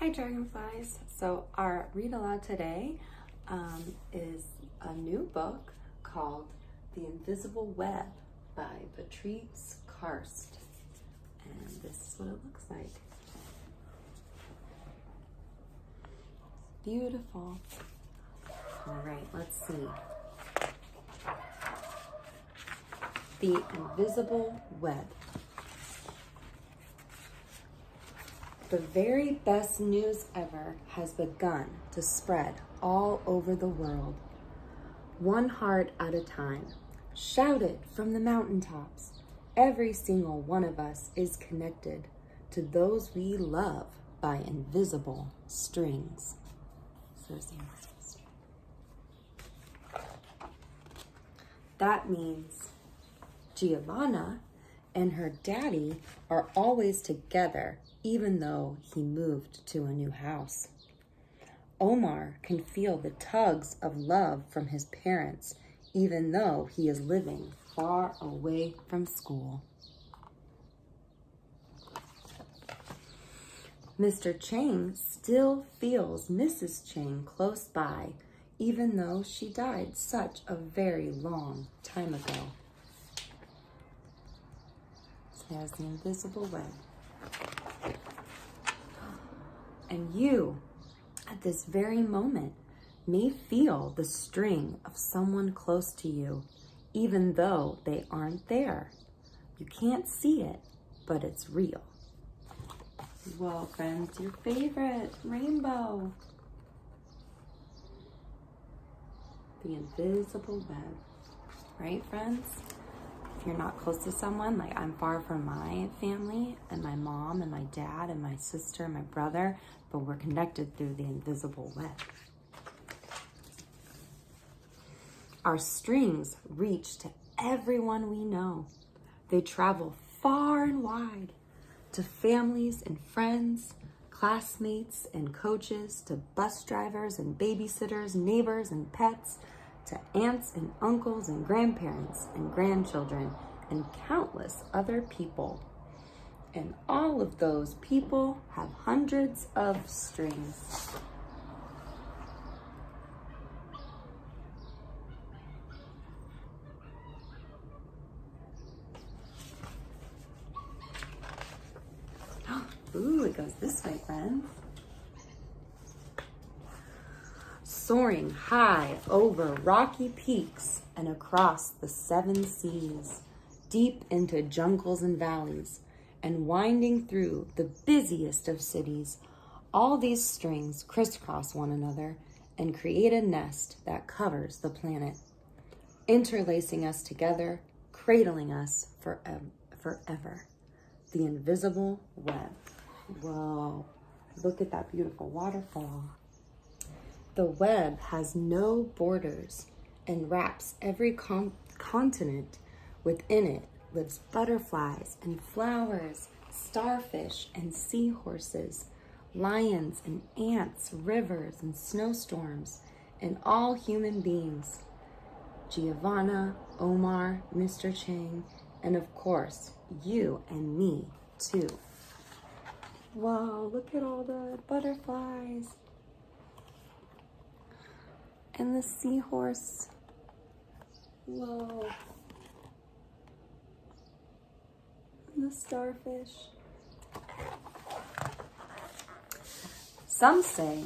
Hi Dragonflies. So our read aloud today is a new book called The Invisible Web by Patrice Karst. And this is what it looks like. Beautiful. All right, let's see. The Invisible Web. The very best news ever has begun to spread all over the world. One heart at a time. Shout it from the mountaintops. Every single one of us is connected to those we love by invisible strings. So there's the invisible string. That means Giovanna and her daddy are always together, even though he moved to a new house. Omar can feel the tugs of love from his parents, even though he is living far away from school. Mr. Chang still feels Mrs. Chang close by, even though she died such a very long time ago. There's the invisible web. And you, at this very moment, may feel the string of someone close to you, even though they aren't there. You can't see it, but it's real. Well, friends, your favorite rainbow. The invisible web. Right, friends? If you're not close to someone, like I'm far from my family and my mom and my dad and my sister and my brother, but we're connected through the invisible web. Our strings reach to everyone we know. They travel far and wide to families and friends, classmates and coaches, to bus drivers and babysitters, neighbors and pets, to aunts and uncles and grandparents and grandchildren and countless other people. And all of those people have hundreds of strings. Ooh, it goes this way, friends. Soaring high over rocky peaks and across the 7 seas, deep into jungles and valleys, and winding through the busiest of cities, all these strings crisscross one another and create a nest that covers the planet, interlacing us together, cradling us forever. The invisible web. Whoa, look at that beautiful waterfall. The web has no borders and wraps every continent. Within it lives butterflies and flowers, starfish and seahorses, lions and ants, rivers and snowstorms, and all human beings. Giovanna, Omar, Mr. Chang, and of course, you and me too. Whoa, look at all the butterflies. And the seahorse. Whoa. And the starfish. Some say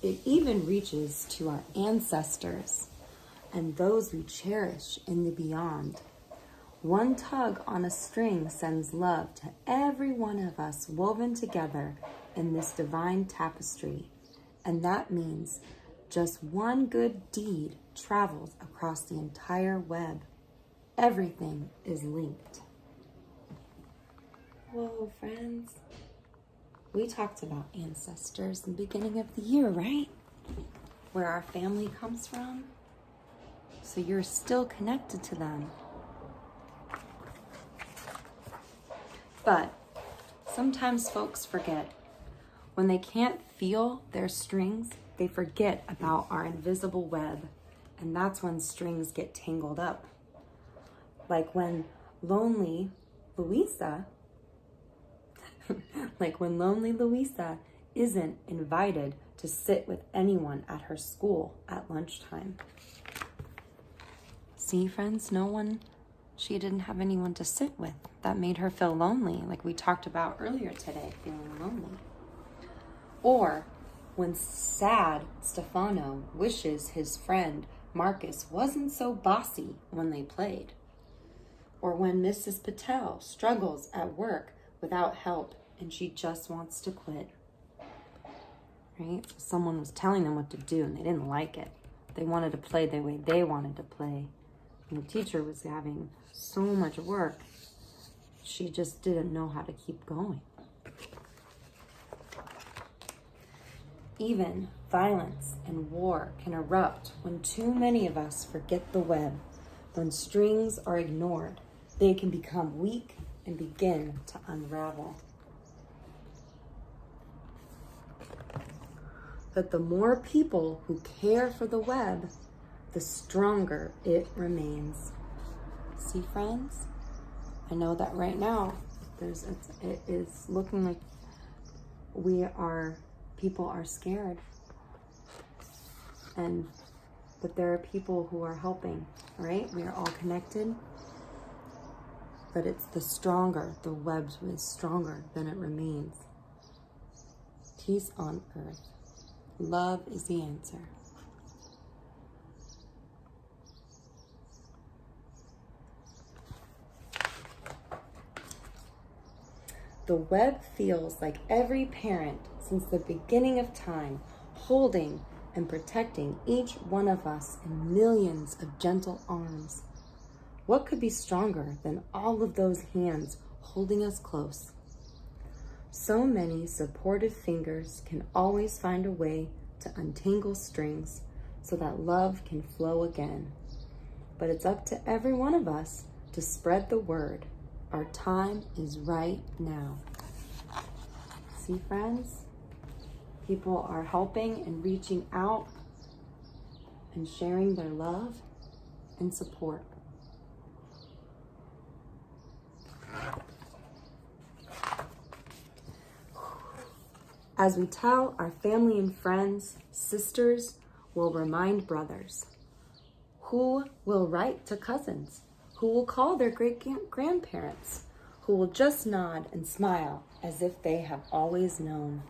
it even reaches to our ancestors and those we cherish in the beyond. One tug on a string sends love to every one of us woven together in this divine tapestry. And that means just one good deed travels across the entire web. Everything is linked. Whoa, friends. We talked about ancestors in the beginning of the year, right? Where our family comes from. So you're still connected to them. But sometimes folks forget. When they can't feel their strings, they forget about our invisible web. And that's when strings get tangled up. Like when lonely Louisa isn't invited to sit with anyone at her school at lunchtime. See, friends, she didn't have anyone to sit with. That made her feel lonely, like we talked about earlier today, feeling lonely. Or when sad Stefano wishes his friend Marcus wasn't so bossy when they played. Or when Mrs. Patel struggles at work without help and she just wants to quit. Right? Someone was telling them what to do and they didn't like it. They wanted to play the way they wanted to play. And the teacher was having so much work, she just didn't know how to keep going. Even violence and war can erupt when too many of us forget the web. When strings are ignored, they can become weak and begin to unravel. But the more people who care for the web, the stronger it remains. See, friends? I know that right now it is looking like people are scared. But there are people who are helping, right? We are all connected. But it's the web is stronger than it remains. Peace on earth. Love is the answer. The web feels like every parent since the beginning of time, holding and protecting each one of us in millions of gentle arms. What could be stronger than all of those hands holding us close? So many supportive fingers can always find a way to untangle strings so that love can flow again. But it's up to every one of us to spread the word. Our time is right now. See, friends? People are helping and reaching out and sharing their love and support. As we tell our family and friends, sisters will remind brothers. Who will write to cousins? Who will call their great-grandparents? Who will just nod and smile as if they have always known?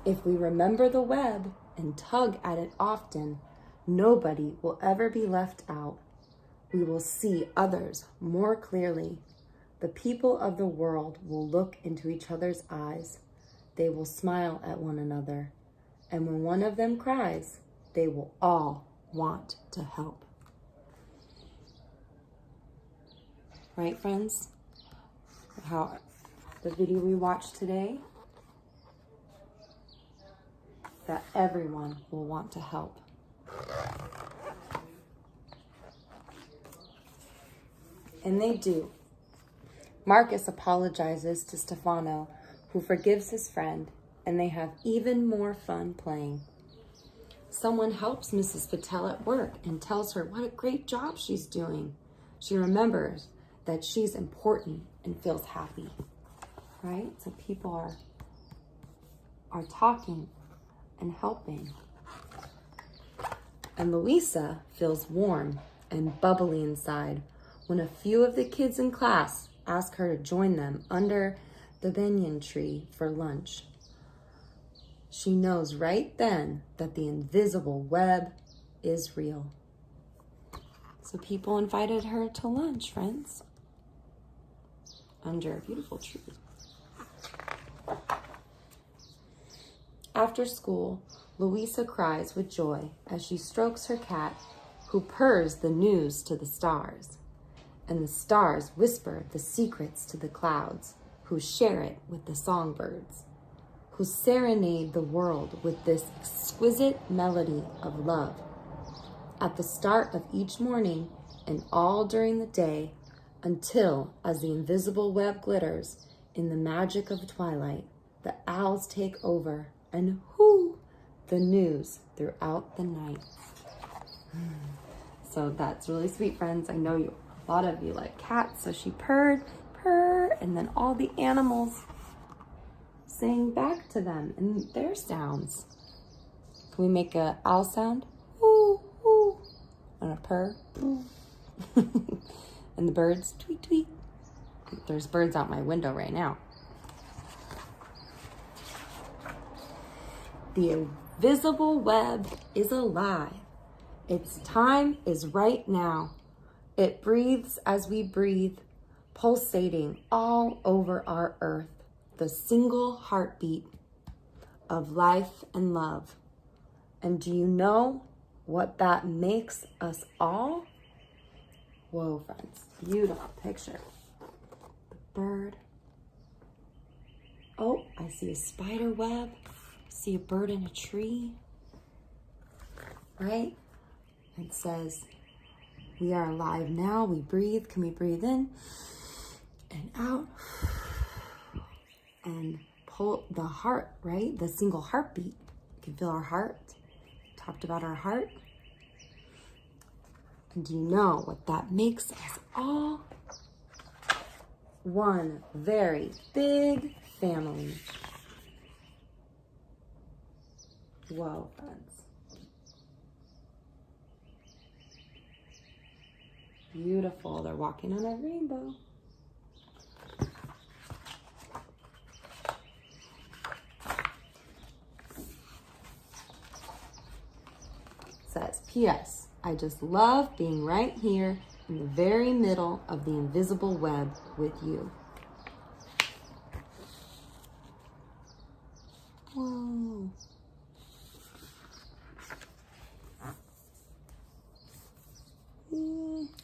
If we remember the web and tug at it often, nobody will ever be left out. We will see others more clearly. The people of the world will look into each other's eyes. They will smile at one another. And when one of them cries, they will all want to help. Right, friends? How the video we watched today, that everyone will want to help. And they do. Marcus apologizes to Stefano, who forgives his friend, and they have even more fun playing. Someone helps Mrs. Patel at work and tells her what a great job she's doing. She remembers that she's important and feels happy, right? So people are talking and helping. And Louisa feels warm and bubbly inside when a few of the kids in class ask her to join them under the banyan tree for lunch. She knows right then that the invisible web is real. So people invited her to lunch, friends, under a beautiful tree. After school, Louisa cries with joy as she strokes her cat, who purrs the news to the stars. And the stars whisper the secrets to the clouds, who share it with the songbirds, who serenade the world with this exquisite melody of love. At the start of each morning and all during the day, until, as the invisible web glitters in the magic of twilight, the owls take over and whoo the news throughout the night. So that's really sweet, friends. I know a lot of you like cats, so she purred, purr, and then all the animals sing back to them in their sounds. Can we make a owl sound? Woo, woo. And a purr. Woo. And the birds, tweet, tweet. There's birds out my window right now. The invisible web is alive. Its time is right now. It breathes as we breathe, pulsating all over our earth, the single heartbeat of life and love. And do you know what that makes us all? Whoa, friends, beautiful picture. The bird. Oh, I see a spider web. See a bird in a tree, right? It says, we are alive now, we breathe. Can we breathe in and out? And pull the heart, right? The single heartbeat. You can feel our heart. Talked about our heart. And do you know what that makes us all? One very big family. Whoa, friends. Beautiful. They're walking on a rainbow. It says, P.S. I just love being right here in the very middle of the invisible web with you. Whoa.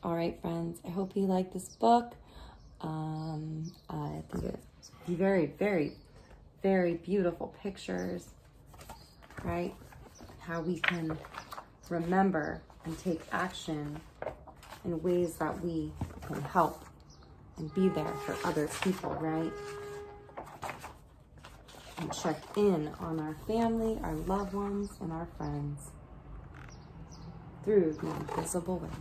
All right, friends, I hope you like this book. I think it's very, very, very beautiful pictures, right? How we can remember and take action in ways that we can help and be there for other people, right? And check in on our family, our loved ones, and our friends through the invisible web.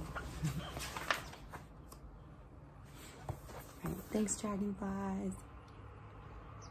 All right, thanks, dragonflies.